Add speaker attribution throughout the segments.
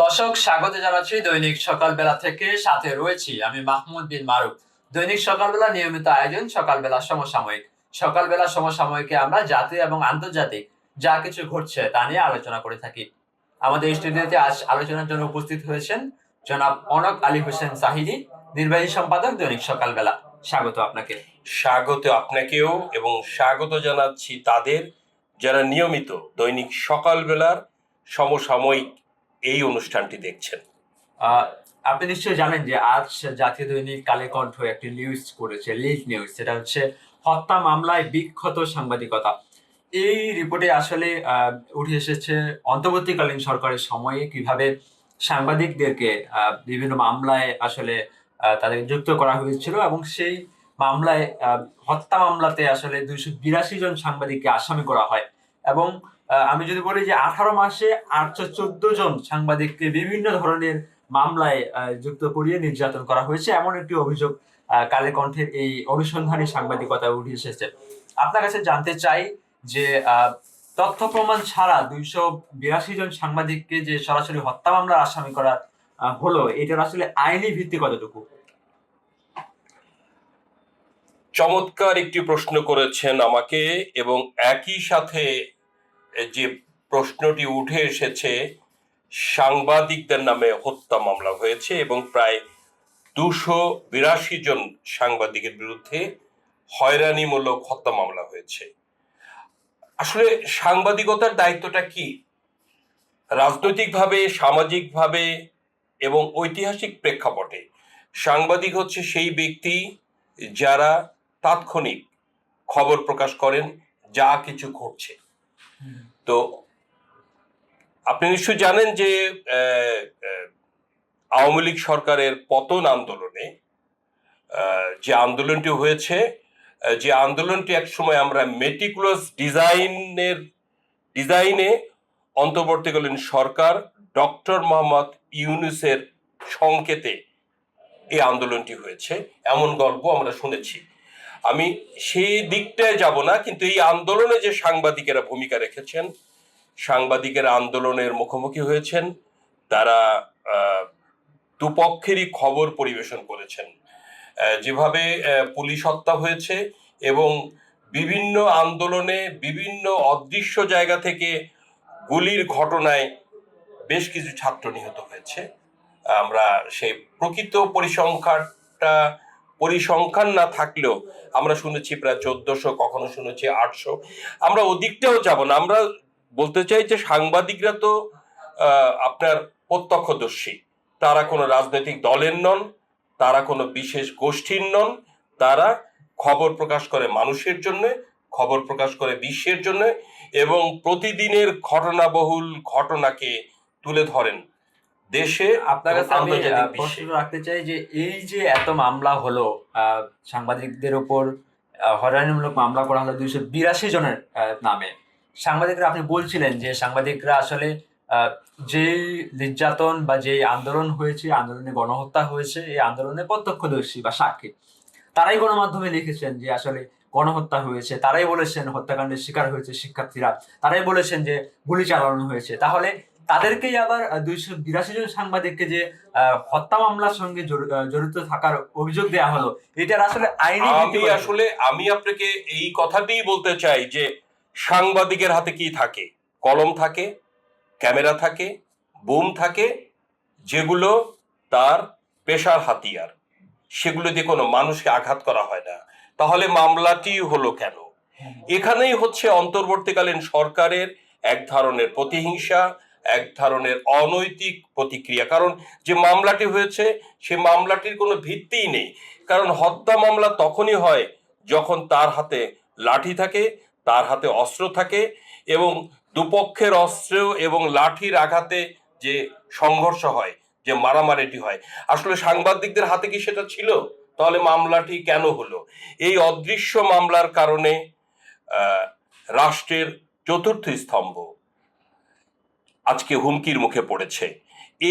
Speaker 1: দর্শক, স্বাগত জানাচ্ছি দৈনিক সকালবেলা থেকে। সাথে রয়েছি আমি মাহমুদ বিন মারুফ। দৈনিক সকালবেলা নিয়মিত আয়োজন সকালবেলা সমসাময়িক। সকালবেলা সমসাময়িকে আমরা জাতীয় এবং আন্তর্জাতিক যা কিছু ঘটছে তা নিয়ে আলোচনা করে থাকি। আমাদের স্টুডিওতে আজ আলোচনার জন্য উপস্থিত হয়েছেন জনাব অনক আলী হোসেন সাহিদী, নির্বাহী সম্পাদক দৈনিক সকালবেলা। স্বাগত আপনাকে।
Speaker 2: স্বাগত আপনাকেও এবং স্বাগত জানাচ্ছি তাদের যারা নিয়মিত দৈনিক সকালবেলার সমসাময়িক এই অনুষ্ঠানটি দেখছেন।
Speaker 1: আপনি নিশ্চয়ই জানেন যে আজ জাতীয় দৈনিক কালের কণ্ঠ একটি নিউজ করেছে, লিড নিউজ। সেটা হচ্ছে হত্যা মামলায় বিখ্যাত সাংবাদিকতা। এই রিপোর্টে আসলে উঠে এসেছে অন্তর্বর্তীকালীন সরকারের সময়ে কিভাবে সাংবাদিকদেরকে বিভিন্ন মামলায় আসলে তাদের যুক্ত করা হয়েছিল, এবং সেই মামলায় হত্যা মামলাতে আসলে 282 জন সাংবাদিককে আসামি করা হয়। এবং আমি যদি বলি যে 18 মাসে 814 জন সাংবাদিককে বিভিন্ন ধরনের মামলায় যুক্ত করিয়ে নির্যাতন করা হয়েছে, এমন একটি অভিযোগ কালের কণ্ঠের এই অনুসন্ধানী সাংবাদিকতা উঠে এসেছে। আপনার কাছে জানতে চাই যে তথ্য প্রমাণ ছাড়া 282 জন সাংবাদিককে যে সরাসরি হত্যা মামলার আসামি করা হলো, এটার আসলে আইনি ভিত্তি কতটুকু?
Speaker 2: চমৎকার একটি প্রশ্ন করেছেন আমাকে, এবং একই সাথে যে প্রশ্নটি উঠে এসেছে, সাংবাদিকদের নামে হত্যা মামলা হয়েছে এবং প্রায় 282 জন সাংবাদিকের বিরুদ্ধে হয়রানিমূলক হত্যা মামলা হয়েছে। আসলে সাংবাদিকতার দায়িত্বটা কি? রাজনৈতিকভাবে, সামাজিকভাবে এবং ঐতিহাসিক প্রেক্ষাপটে সাংবাদিক হচ্ছে সেই ব্যক্তি যারা তাৎক্ষণিক খবর প্রকাশ করেন যা কিছু ঘটছে। তো আপনি নিশ্চয়ই জানেন যে আওয়ামী লীগ সরকারের পতন আন্দোলনে যে আন্দোলনটি হয়েছে, যে আন্দোলনটি একসময় আমরা মেটিকুলাস ডিজাইনে অন্তর্বর্তীকালীন সরকার ডক্টর মোহাম্মদ ইউনূসের সংকেতে এই আন্দোলনটি হয়েছে, এমন গল্প আমরা শুনেছি। আমি সেই দিকটায় যাব না, কিন্তু এই আন্দোলনে যে সাংবাদিকেরা ভূমিকা রেখেছেন, সাংবাদিকেরা আন্দোলনের মুখোমুখি হয়েছেন, তারা দুপক্ষেরই খবর পরিবেশন করেছেন। যেভাবে পুলিশ হত্যা হয়েছে এবং বিভিন্ন আন্দোলনে বিভিন্ন অদৃশ্য জায়গা থেকে গুলির ঘটনায় বেশ কিছু ছাত্র নিহত হয়েছে। আমরা সেই প্রকৃত পরিসংখ্যান না থাকলেও আমরা শুনেছি প্রায় 1400, কখনো শুনেছি 800। আমরা ওদিকটাও যাব না। আমরা বলতে চাই যে সাংবাদিকরা তো আপনার প্রত্যক্ষদর্শী। তারা কোনো রাজনৈতিক দলের নন, তারা কোনো বিশেষ গোষ্ঠীর নন। তারা খবর প্রকাশ করে মানুষের জন্য, খবর প্রকাশ করে বিশ্বের জন্য, এবং প্রতিদিনের ঘটনাবহুল ঘটনাকে তুলে ধরেন দেশে।
Speaker 1: আপনার কাছে আমি প্রশ্ন রাখতে চাই যে এই যে এত মামলা হলো, সাংবাদিকদের উপর হয়রানিমূলক মামলা করা হলো 282 জনের নামে। সাংবাদিকরা, আপনি বলছিলেন যে সাংবাদিকরা আসলে যেই নির্যাতন বা যেই আন্দোলন হয়েছে, আন্দোলনে গণহত্যা হয়েছে, এই আন্দোলনে প্রত্যক্ষদর্শী বা সাক্ষী তারাই গণমাধ্যমে লিখেছেন যে আসলে গণহত্যা হয়েছে, তারাই বলেছেন হত্যাকাণ্ডের শিকার হয়েছে শিক্ষার্থীরা, তারাই বলেছেন যে গুলি চালানো হয়েছে। তাহলে তাদেরকেই আবার 282 জন সাংবাদিককে যে হত্যা মামলার সঙ্গে জড়িত থাকার অভিযোগ দেওয়া হলো, এটার আসলে আইনি
Speaker 2: আমি আপনাকে এই কথাটাই বলতে চাই যে সাংবাদিকের হাতে কি থাকে? কলম থাকে, ক্যামেরা থাকে, বুম থাকে, যেগুলো তার পেশার হাতিয়ার। সেগুলো দিয়ে কোনো মানুষকে আঘাত করা হয় না। তাহলে মামলাটি হলো কেন? এখানেই হচ্ছে অন্তর্বর্তীকালীন সরকারের এক ধরনের প্রতিহিংসা, এক ধরনের অনৈতিক প্রতিক্রিয়া। কারণ যে মামলাটি হয়েছে সে মামলাটির কোনো ভিত্তিই নেই। কারণ হত্যা মামলা তখনই হয় যখন তার হাতে লাঠি থাকে, তার হাতে অস্ত্র থাকে, এবং দুপক্ষের অস্ত্র এবং লাঠির আঘাতে যে সংঘর্ষ হয়, যে মারামারিটি হয়। আসলে সাংবাদিকদের হাতে কি সেটা ছিল? তাহলে মামলাটি কেন হলো? এই অদৃশ্য মামলার কারণে রাষ্ট্রের চতুর্থ স্তম্ভ আজকে হুমকির মুখে পড়েছে।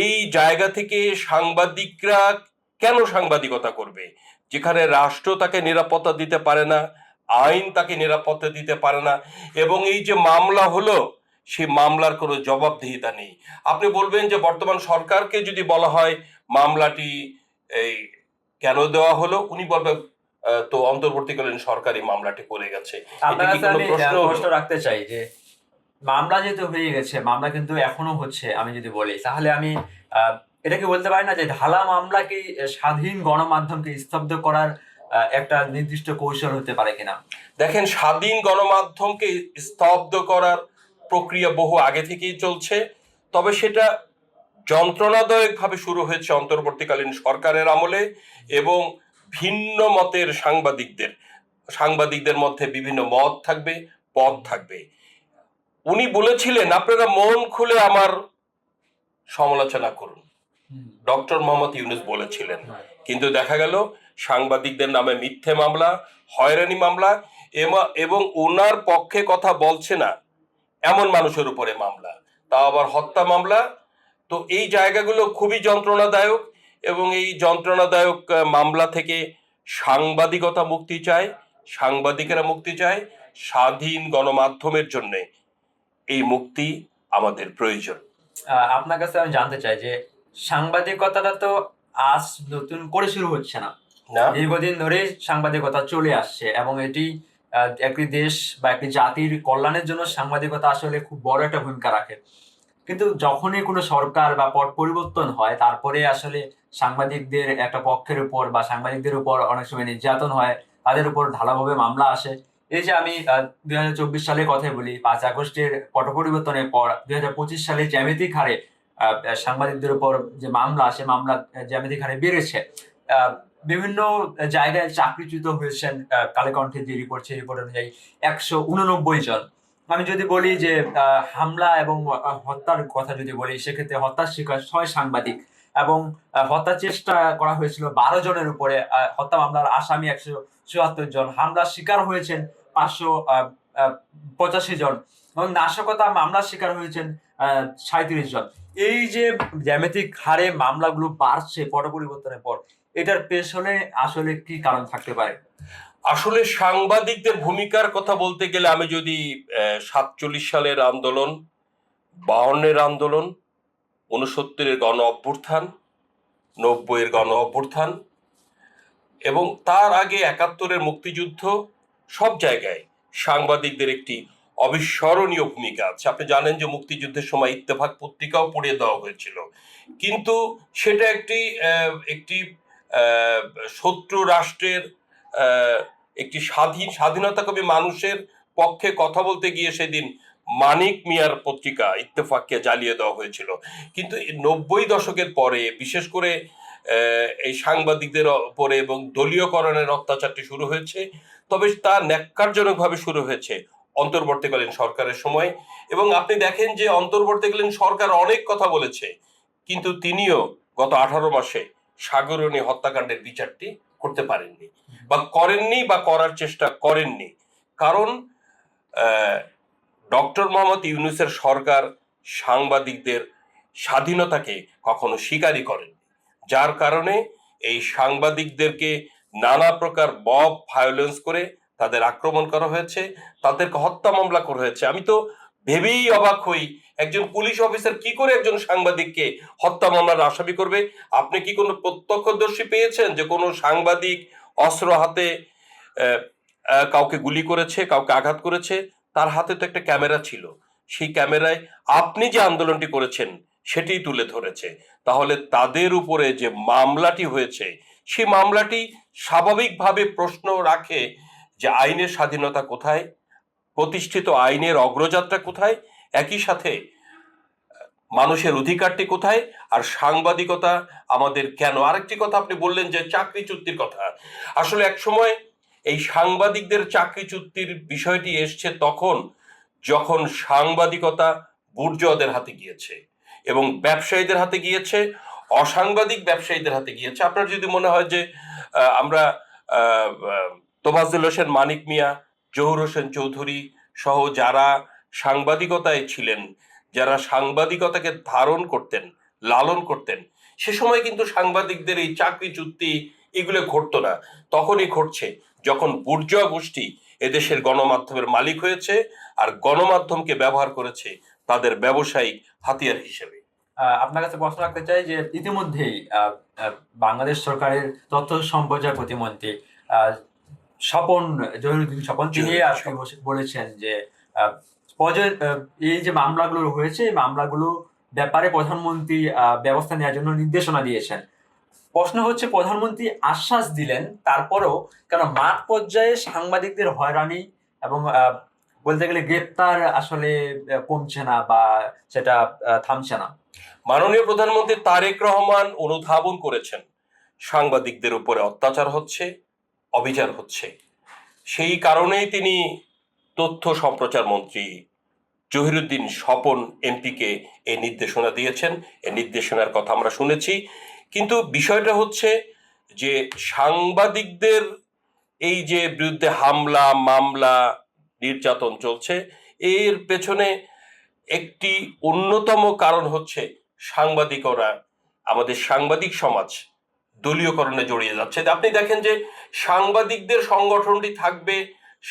Speaker 2: এই জায়গা থেকে সাংবাদিকরা কেন সাংবাদিকতা করবে, যেখানে রাষ্ট্র তাকে নিরাপত্তা দিতে পারে না, আইন তাকে নিরাপত্তা দিতে পারে না? এবং এই যে মামলা হলো, সেই মামলার কোনো জবাবদিহিতা নেই। আপনি বলবেন যে বর্তমান সরকারকে যদি বলা হয় মামলাটি এই কেন দেওয়া হলো, উনি বলবেন তো অন্তর্বর্তীকালীন সরকারই মামলাটি করে গেছে। এটা
Speaker 1: আপনার
Speaker 2: কি
Speaker 1: কাছে
Speaker 2: কোনো
Speaker 1: আমি
Speaker 2: প্রশ্ন হলো?
Speaker 1: প্রশ্ন রাখতে চাই যে মামলা যেহেতু হয়ে গেছে, মামলা কিন্তু এখনো হচ্ছে, আমি যদি বলি তাহলে আমি এটা কি বলতে পারি না যে ঢালা মামলা কি স্বাধীন গণমাধ্যমকে স্তব্ধ করার একটা নির্দিষ্ট কৌশল হতে পারে কিনা?
Speaker 2: দেখেন, স্বাধীন গণমাধ্যমকে স্তব্ধ করার প্রক্রিয়া বহু আগে থেকেই চলছে, তবে সেটা যন্ত্রণাদায়কভাবে শুরু হয়েছে অন্তর্বর্তীকালীন সরকারের আমলে এবং ভিন্ন মতের সাংবাদিকদের মধ্যে বিভিন্ন মত থাকবে, পথ থাকবে। উনি বলেছিলেন আপনারা মন খুলে আমার সমালোচনা করুন,
Speaker 1: হুম,
Speaker 2: ডক্টর মোহাম্মদ ইউনূস বলেছিলেন।
Speaker 1: right.
Speaker 2: কিন্তু দেখা গেল সাংবাদিকদের নামে মিথ্যে মামলা, হয়রানি মামলা এবং ওনার পক্ষে কথা বলছে না এমন মানুষের উপরে মামলা, তাও আবার হত্যা মামলা। তো এই জায়গাগুলো খুবই যন্ত্রণাদায়ক এবং এই যন্ত্রণাদায়ক মামলা থেকে সাংবাদিকতা মুক্তি চায়, সাংবাদিকেরা মুক্তি চায়। স্বাধীন গণমাধ্যমের জন্য এই মুক্তি আমাদের প্রয়োজন।
Speaker 1: আপনার কাছে আমি জানতে চাই যে সাংবাদিকতাটা তো আজ নতুন করে শুরু হচ্ছে না,
Speaker 2: না,
Speaker 1: দীর্ঘদিন ধরেই সাংবাদিকতা চলে আসছে এবং এটি একটি দেশ বা একটি জাতির কল্যাণের জন্য সাংবাদিকতা আসলে খুব বড় একটা ভূমিকা রাখে। কিন্তু যখনই কোনো সরকার বা পট পরিবর্তন হয় তারপরে আসলে সাংবাদিকদের একটা পক্ষের উপর বা সাংবাদিকদের উপর অনেক সময় নির্যাতন হয়, তাদের উপর ঢালাভাবে মামলা আসে। এই যে আমি ২০২৪ সালের কথাই বলি, ৫ আগস্টের পট পরিবর্তনের পর ২০২৫ সালে জ্যামিতিক হারে সাংবাদিকদের উপর যে মামলা, সে মামলা জ্যামিতিক হারে বেড়েছে। আ বিভিন্ন জায়গায় চাকরিচ্যুত হয়েছেন, কালেকণ্ঠের যে রিপোর্ট, সেই রিপোর্ট অনুযায়ী ১৮৯ জন। আমি যদি বলি যে হামলা এবং হত্যার কথা যদি বলি, সেক্ষেত্রে হত্যার শিকার ৬ সাংবাদিক এবং হত্যার চেষ্টা করা হয়েছিল ১২ জনের উপরে। হত্যা মামলার আসামি ১৭৪ জন। হামলার শিকার হয়েছেন ৫৮৫ জন এবং নাশকতা মামলার শিকার হয়েছেন ৩৭ জন। এই যে জ্যামিতিক হারে মামলাগুলো বাড়ছে পট পরিবর্তনের পর, এটার পেছনে আসলে কি কারণ থাকতে পারে?
Speaker 2: আসলে সাংবাদিকদের ভূমিকার কথা বলতে গেলে আমি যদি ৪৭ সালের আন্দোলন, ৫২-এর আন্দোলন, ৬৯-এর গণ অভ্যুত্থান, ৯০-এর গণ অভ্যুত্থান এবং তার আগে ৭১-এর মুক্তিযুদ্ধ, সব জায়গায় সাংবাদিকদের একটি অবিস্মরণীয় ভূমিকা আছে। আপনি জানেন যে মুক্তিযুদ্ধের সময় ইত্তেফাক পত্রিকাও পুড়িয়ে দেওয়া হয়েছিল, কিন্তু সেটা একটি শত্রু রাষ্ট্রের আহ, একটি স্বাধীনতাকামী মানুষের পক্ষে কথা বলতে গিয়ে সেদিন মানিক মিয়ার পত্রিকা ইত্তেফাককে জ্বালিয়ে দেওয়া হয়েছিল। কিন্তু এই ৯০ দশকের পরে বিশেষ করে এই সাংবাদিকদের উপরে এবং দলীয়করণের অত্যাচারটি শুরু হয়েছে, তবে তা ন্যাক্কারজনকভাবে শুরু হয়েছে অন্তর্বর্তীকালীন সরকারের সময়। এবং আপনি দেখেন যে অন্তর্বর্তীকালীন সরকার অনেক কথা বলেছে, কিন্তু তিনিও গত ১৮ মাসে সাগরণী হত্যাকাণ্ডের বিচারটি করতে পারেননি বা করেননি বা করার চেষ্টা করেননি। কারণ ডক্টর মোহাম্মদ ইউনূসের সরকার সাংবাদিকদের স্বাধীনতাকে কখনো স্বীকারই করেন, যার কারণে এই সাংবাদিকদেরকে নানা প্রকার মব ভায়োলেন্স করে তাদের আক্রমণ করা হয়েছে, তাদেরকে হত্যা মামলা করা হয়েছে। আমি তো ভেবেই অবাক হই, একজন পুলিশ অফিসার কি করে একজন সাংবাদিককে হত্যা মামলার আসামি করবে? আপনি কি কোনো প্রত্যক্ষদর্শী পেয়েছেন যে কোনো সাংবাদিক অস্ত্র হাতে কাউকে গুলি করেছে, কাউকে আঘাত করেছে? তার হাতে তো একটা ক্যামেরা ছিল, সেই ক্যামেরায় আপনি যে আন্দোলনটি করেছেন সেটি তুলে ধরেছে। তাহলে তাদের উপরে যে মামলাটি হয়েছে, সেই মামলাটি স্বাভাবিকভাবে প্রশ্ন রাখে যে আইনের স্বাধীনতা কোথায়, প্রতিষ্ঠিত আইনের অগ্রযাত্রা কোথায়, একই সাথে মানুষের অধিকারটি কোথায়, আর সাংবাদিকতা আমাদের কেন? আরেকটি কথা আপনি বললেন যে চাকরি চুক্তির কথা। আসলে এক সময় এই সাংবাদিকদের চাকরি চুক্তির বিষয়টি এসছে তখন যখন সাংবাদিকতা বুর্জোয়াদের হাতে গিয়েছে এবং ব্যবসায়ীদের হাতে গিয়েছে, অসাংবাদিক ব্যবসায়ীদের হাতে গিয়েছে। আপনার যদি মনে হয় যে আমরা তোফাজ্জল হোসেন মানিক মিয়া, জহুর হোসেন চৌধুরী সহ যারা সাংবাদিকতায় ছিলেন, যারা সাংবাদিকতাকে ধারণ করতেন, লালন করতেন, সে সময় কিন্তু সাংবাদিকদের এই চাকরি চুক্তি এগুলো ঘটতো না। তখনই ঘটছে যখন বুর্জোয়া গোষ্ঠী এদেশের গণমাধ্যমের মালিক হয়েছে আর গণমাধ্যমকে ব্যবহার করেছে তাদের ব্যবসায়িক হাতিয়ার হিসেবে।
Speaker 1: আপনার কাছে প্রশ্ন রাখতে চাই যে ইতিমধ্যেই বাংলাদেশ সরকারের তথ্য সম্প্রচার প্রতিমন্ত্রী আহ, স্বপন জহিরুদ্দিন স্বপন তিনি
Speaker 2: জহিরুদ্দিন
Speaker 1: আজকে
Speaker 2: স্বপন।
Speaker 1: বলেছেন যে আহ, এই যে মামলাগুলো হয়েছে এই মামলাগুলো ব্যাপারে প্রধানমন্ত্রী ব্যবস্থা নেওয়ার জন্য নির্দেশনা দিয়েছেন। প্রশ্ন হচ্ছে প্রধানমন্ত্রী আশ্বাস দিলেন, তারপরেও কেন মাঠ পর্যায়ে সাংবাদিকদের হয়রানি এবং বলতে গেলে গ্রেপ্তার আসলে কমছে না বা সেটা থামছে না?
Speaker 2: মাননীয় প্রধানমন্ত্রী তারেক রহমান অনুধাবন করেছেন সাংবাদিকদের উপরে অত্যাচার হচ্ছে, অবিচার হচ্ছে। সেই কারণেই তিনি তথ্য সম্প্রচার মন্ত্রী জহিরুদ্দিন স্বপন এমপিকে এই নির্দেশনা দিয়েছেন। এই নির্দেশনার কথা আমরা শুনেছি, কিন্তু বিষয়টা হচ্ছে যে সাংবাদিকদের এই যে বিরুদ্ধে হামলা, মামলা, নির্যাতন চলছে, এর পেছনে একটি অন্যতম কারণ হচ্ছে সাংবাদিকরা, আমাদের সাংবাদিক সমাজ দলীয়করণে জড়িয়ে যাচ্ছে। আপনি দেখেন যে সাংবাদিকদের সংগঠনটি থাকবে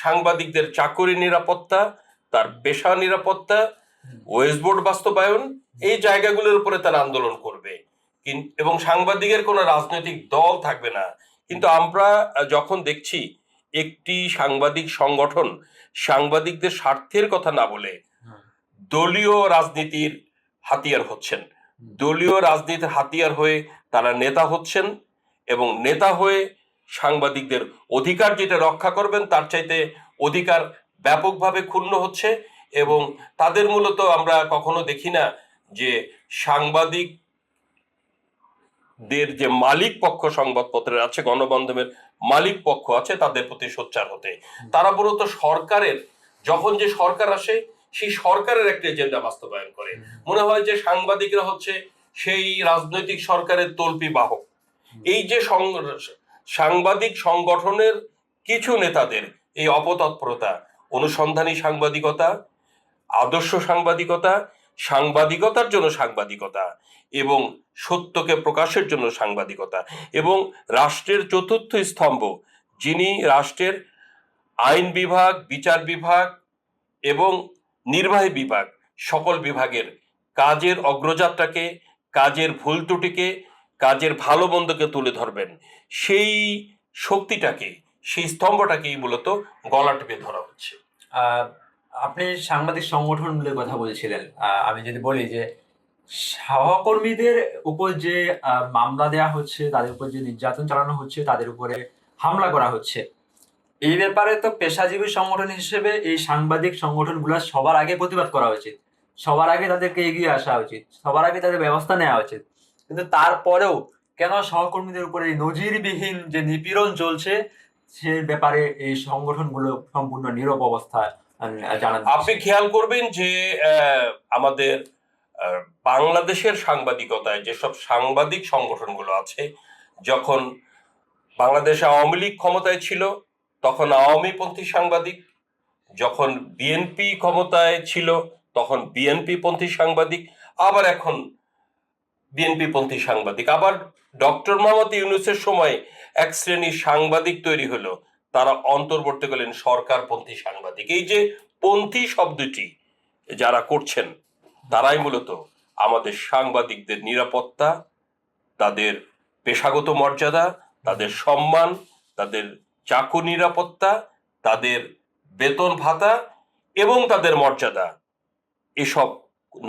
Speaker 2: সাংবাদিকদের চাকরি নিরাপত্তা, তার পেশা নিরাপত্তা, ওয়েস্টবোর্ড বাস্তবায়ন, এই জায়গাগুলোর উপরে তারা আন্দোলন করবে, এবং সাংবাদিকের কোনো রাজনৈতিক দল থাকবে না। কিন্তু আমরা যখন দেখছি একটি সাংবাদিক সংগঠন সাংবাদিকদের স্বার্থের কথা না বলে দলীয় রাজনীতির হাতিয়ার হচ্ছেন, দলীয় রাজনীতির হাতিয়ার হয়ে তারা নেতা হচ্ছেন, এবং নেতা হয়ে সাংবাদিকদের অধিকার যেটা রক্ষা করবেন তার চাইতে অধিকার ব্যাপকভাবে ক্ষুণ্ণ হচ্ছে। এবং তাদের মূলত আমরা কখনো দেখি না যে সাংবাদিকদের যে মালিক পক্ষ সংবাদপত্রের আছে, গণমাধ্যমের মালিক পক্ষ আছে, তাদের প্রতি সোচ্চার হতে। তারা মূলত সরকারের, যখন যে সরকার আসে সেই সরকারের একটা এজেন্ডা বাস্তবায়ন করে। মনে হয় যে সাংবাদিকরা হচ্ছে সেই রাজনৈতিক সরকারের তল্পি বাহক। এই যে সাংবাদিক সংগঠনের কিছু নেতাদের এই অপতৎপরতা, অনুসন্ধানী সাংবাদিকতা, আদর্শ সাংবাদিকতা, সাংবাদিকতার জন্য সাংবাদিকতা, এবং সত্যকে প্রকাশের জন্য সাংবাদিকতা, এবং রাষ্ট্রের চতুর্থ স্তম্ভ, যিনি রাষ্ট্রের আইন বিভাগ, বিচার বিভাগ এবং নির্বাহী বিভাগ, সকল বিভাগের কাজের অগ্রযাত্রাকে, কাজের ভুল ত্রুটিকে, কাজের ভালো মন্দকে তুলে ধরবেন, সেই শক্তিটাকে, সেই স্তম্ভটাকেই মূলত গলা টিপে ধরা হচ্ছে।
Speaker 1: আহ, আপনি সাংবাদিক সংগঠনগুলোর কথা বলছিলেন। আমি যদি বলি যে সহকর্মীদের উপর যে মামলা দেওয়া হচ্ছে, তাদের উপর যে নির্যাতন চালানো হচ্ছে, তাদের উপরে হামলা করা হচ্ছে, এই ব্যাপারে তো পেশাজীবী সংগঠন হিসেবে এই সাংবাদিক সংগঠনগুলো সবার আগে প্রতিবাদ করা উচিত, সবার আগে তাদেরকে এগিয়ে আসা উচিত, সবার আগে তাদের ব্যবস্থা নেওয়া উচিত। কিন্তু তারপরেও কেন সহকর্মীদের উপরে এই নজিরবিহীন যে নিপীড়ন চলছে সে ব্যাপারে এই সংগঠনগুলো সম্পূর্ণ নীরব অবস্থায় জানান
Speaker 2: আপনি খেয়াল করবেন যে আমাদের বাংলাদেশের সাংবাদিকতায় যেসব সাংবাদিক সংগঠনগুলো আছে, যখন বাংলাদেশে আওয়ামী লীগ ক্ষমতায় ছিল তখন আওয়ামীপন্থী সাংবাদিক, যখন বিএনপি ক্ষমতায় ছিল তখন বিএনপি পন্থী সাংবাদিক, আবার এখন বিএনপি পন্থী সাংবাদিক, আবার ডক্টর মোহাম্মদ ইউনূসের সময় এক শ্রেণীর সাংবাদিক তৈরি হলো, তারা অন্তর্বর্তীকালীন সরকারপন্থী সাংবাদিক। এই যে পন্থী শব্দটি যারা করছেন, তারাই মূলত আমাদের সাংবাদিকদের নিরাপত্তা, তাদের পেশাগত মর্যাদা, তাদের সম্মান, তাদের চাকরি নিরাপত্তা, তাদের বেতন ভাতা এবং তাদের মর্যাদা, এসব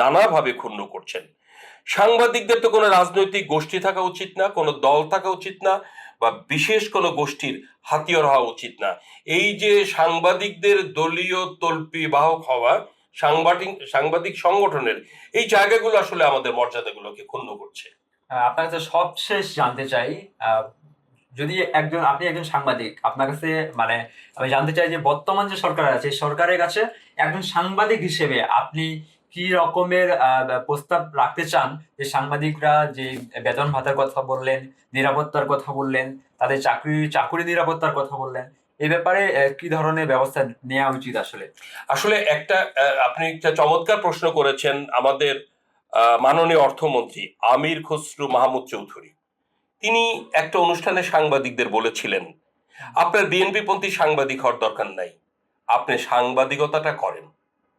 Speaker 2: নানাভাবে ক্ষুণ্ণ করছেন। সাংবাদিকদের তো কোনো রাজনৈতিক গোষ্ঠী থাকা উচিত না, কোনো দল থাকা উচিত না, বা বিশেষ কোনো গোষ্ঠীর হাতিয়ার হওয়া উচিত না। এই যে সাংবাদিকদের দলীয় তল্পি বাহক হওয়া, সাংবাদিক সংগঠনের এই জায়গাগুলো আসলে আমাদের মর্যাদাগুলোকে ক্ষুণ্ণ করছে।
Speaker 1: আপনার কাছে সবশেষ জানতে চাই, যদি আপনি একজন সাংবাদিক, আপনার কাছে মানে আমি জানতে চাই যে বর্তমান যে সরকার আছে সরকারের কাছে একজন সাংবাদিক হিসেবে আপনি কি রকমের প্রস্তাব রাখতে চান যে সাংবাদিকরা যে বেতন ভাতার কথা বললেন, নিরাপত্তার কথা বললেন, তাদের চাকরি নিরাপত্তার কথা বললেন, এই ব্যাপারে কি ধরনের ব্যবস্থা নেওয়া উচিত আসলে?
Speaker 2: আসলে আপনি একটা চমৎকার প্রশ্ন করেছেন। আমাদের মাননীয় অর্থমন্ত্রী আমির খসরু মাহমুদ চৌধুরী, তিনি একটা অনুষ্ঠানে সাংবাদিকদের বলেছিলেন, আপনার বিএনপি পন্থী সাংবাদিক হওয়ার দরকার নাই, আপনি সাংবাদিকতাটা করেন,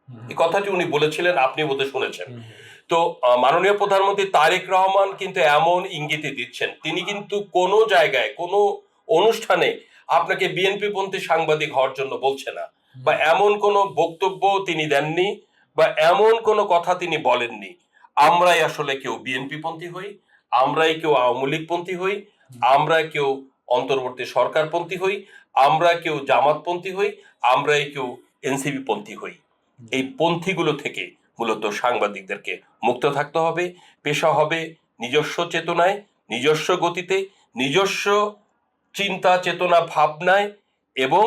Speaker 1: হুম,
Speaker 2: এই কথাটি উনি বলেছিলেন, আপনি বোধহয় শুনেছেন।
Speaker 1: হুম,
Speaker 2: তো মাননীয় প্রধানমন্ত্রী তারেক রহমান কিন্তু এমন ইঙ্গিতে দিচ্ছেন, তিনি কিন্তু কোনো জায়গায় কোনো অনুষ্ঠানে আপনাকে বিএনপি পন্থী সাংবাদিক হওয়ার জন্য বলছে না, বা
Speaker 1: হুম,
Speaker 2: এমন কোনো বক্তব্য তিনি দেননি, বা এমন কোনো কথা তিনি বলেননি। আমরাই আসলে কেউ বিএনপি পন্থী হই, আমরাই কেউ আওয়ামী লীগ পন্থী হই,
Speaker 1: হুম,
Speaker 2: আমরা কেউ অন্তর্বর্তী সরকার পন্থী হই, আমরা কেউ জামাত পন্থী হই, আমরাই কেউ এনসিপি পন্থী হই।
Speaker 1: হুম।
Speaker 2: এই পন্থীগুলো থেকে মূলত সাংবাদিকদেরকে মুক্ত থাকতে হবে। পেশা হবে নিজস্ব চেতনায়, নিজস্ব গতিতে, নিজস্ব চিন্তা চেতনা ভাবনায় এবং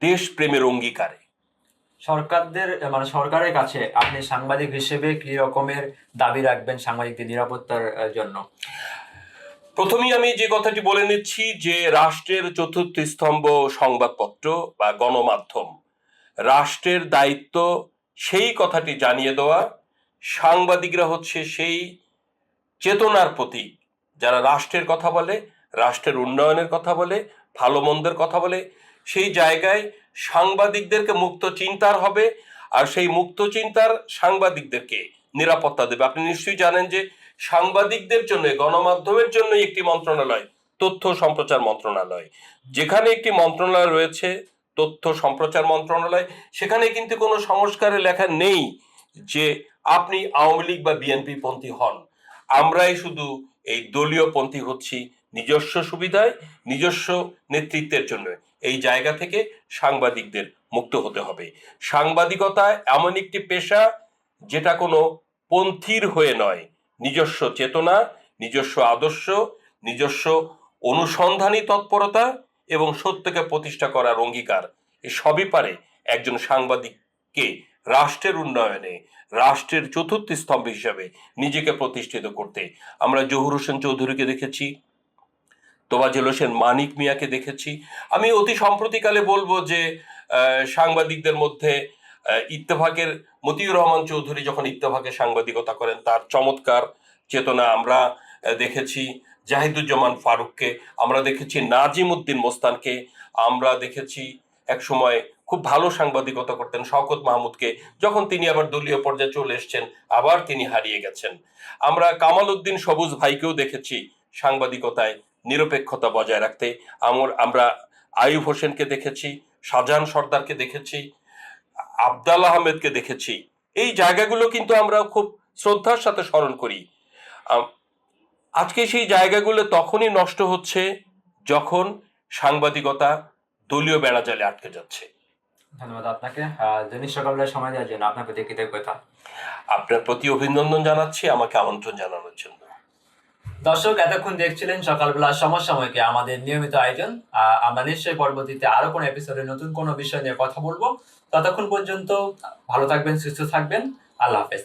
Speaker 2: দেশপ্রেমের অঙ্গীকারে।
Speaker 1: সরকারদের মানে সরকারের কাছে আপনি সাংবাদিক হিসেবে কি রকমের দাবি রাখবেন সাংবাদিকদের নিরাপত্তার জন্য?
Speaker 2: প্রথমেই আমি যে কথাটি বলে নিচ্ছি যে রাষ্ট্রের চতুর্থ স্তম্ভ সংবাদপত্র বা গণমাধ্যম, রাষ্ট্রের দায়িত্ব সেই কথাটি জানিয়ে দেওয়া। সাংবাদিকরা হচ্ছে সেই চেতনার প্রতীক, যারা রাষ্ট্রের কথা বলে, রাষ্ট্রের উন্নয়নের কথা বলে, ভালো মন্দের কথা বলে। সেই জায়গায় সাংবাদিকদেরকে মুক্ত চিন্তার হবে, আর সেই মুক্ত চিন্তার সাংবাদিকদেরকে নিরাপত্তা দেবে। আপনি নিশ্চয়ই জানেন যে সাংবাদিকদের জন্য, গণমাধ্যমের জন্য একটি মন্ত্রণালয়, তথ্য সম্প্রচার মন্ত্রণালয়। যেখানে একটি মন্ত্রণালয় রয়েছে, তথ্য সম্প্রচার মন্ত্রণালয়, সেখানে কিন্তু কোনো সংস্কারে লেখা নেই যে আপনি আওয়ামী লীগ বা বিএনপি পন্থী হন। আমরাই শুধু এই দলীয় পন্থী হচ্ছি নিজস্ব সুবিধায়, নিজস্ব নেতৃত্বের জন্য। এই জায়গা থেকে সাংবাদিকদের মুক্ত হতে হবে। সাংবাদিকতা এমন একটি পেশা যেটা কোনো পন্থীর হয়ে নয়, নিজস্ব চেতনা, নিজস্ব আদর্শ, নিজস্ব অনুসন্ধানী তৎপরতা এবং সত্যকে প্রতিষ্ঠা করার অঙ্গীকার, এ সবই পারে একজন সাংবাদিককে রাষ্ট্রের উন্নয়নে, রাষ্ট্রের চতুর্থ স্তম্ভ হিসাবে নিজেকে প্রতিষ্ঠিত করতে। আমরা জহুর হোসেন চৌধুরীকে দেখেছি, তোফাজ্জল হোসেন মানিক মিয়াকে দেখেছি। আমি অতি সম্প্রতিকালে বলবো যে সাংবাদিকদের মধ্যে ইত্তেফাকের মতিউর রহমান চৌধুরী যখন ইত্তেফাকে সাংবাদিকতা করেন, তার চমৎকার চেতনা আমরা দেখেছি। জাহিদুজ্জামান ফারুককে আমরা দেখেছি, নাজিম উদ্দিন মোস্তানকে আমরা দেখেছি। এক সময় খুব ভালো সাংবাদিকতা করতেন শওকত মাহমুদকে, যখন তিনি আবার দলীয় পর্যায়ে চলে এসছেন আবার তিনি হারিয়ে গেছেন। আমরা কামাল উদ্দিন সবুজ ভাইকেও দেখেছি সাংবাদিকতায় নিরপেক্ষতা বজায় রাখতে। আমরা আইয়ুব হোসেনকে দেখেছি, শাহজাহান সর্দারকে দেখেছি, আবদাল আহমেদকে দেখেছি। এই জায়গাগুলো কিন্তু আমরা খুব শ্রদ্ধার সাথে স্মরণ করি। আজকে সেই জায়গাগুলো তখনই নষ্ট হচ্ছে যখন সাংবাদিকতা দলীয় বেড়াজালে আটকে যাচ্ছে।
Speaker 1: ধন্যবাদ আপনাকে দৈনিক সকালের সময় দেওয়ার জন্য। আপনার প্রতি কৃতজ্ঞতা।
Speaker 2: আপনার প্রতি অভিনন্দন জানাচ্ছি, আমাকে আমন্ত্রণ জানানোর জন্য।
Speaker 1: দর্শক, এতক্ষণ দেখছিলেন সকালবেলা সমসাময়িকে, আমাদের নিয়মিত আয়োজন। আমরা নিশ্চয়ই পরবর্তীতে আরো কোনো এপিসোডে নতুন কোনো বিষয় নিয়ে কথা বলবো। ততক্ষণ পর্যন্ত ভালো থাকবেন, সুস্থ থাকবেন। আল্লাহ হাফেজ।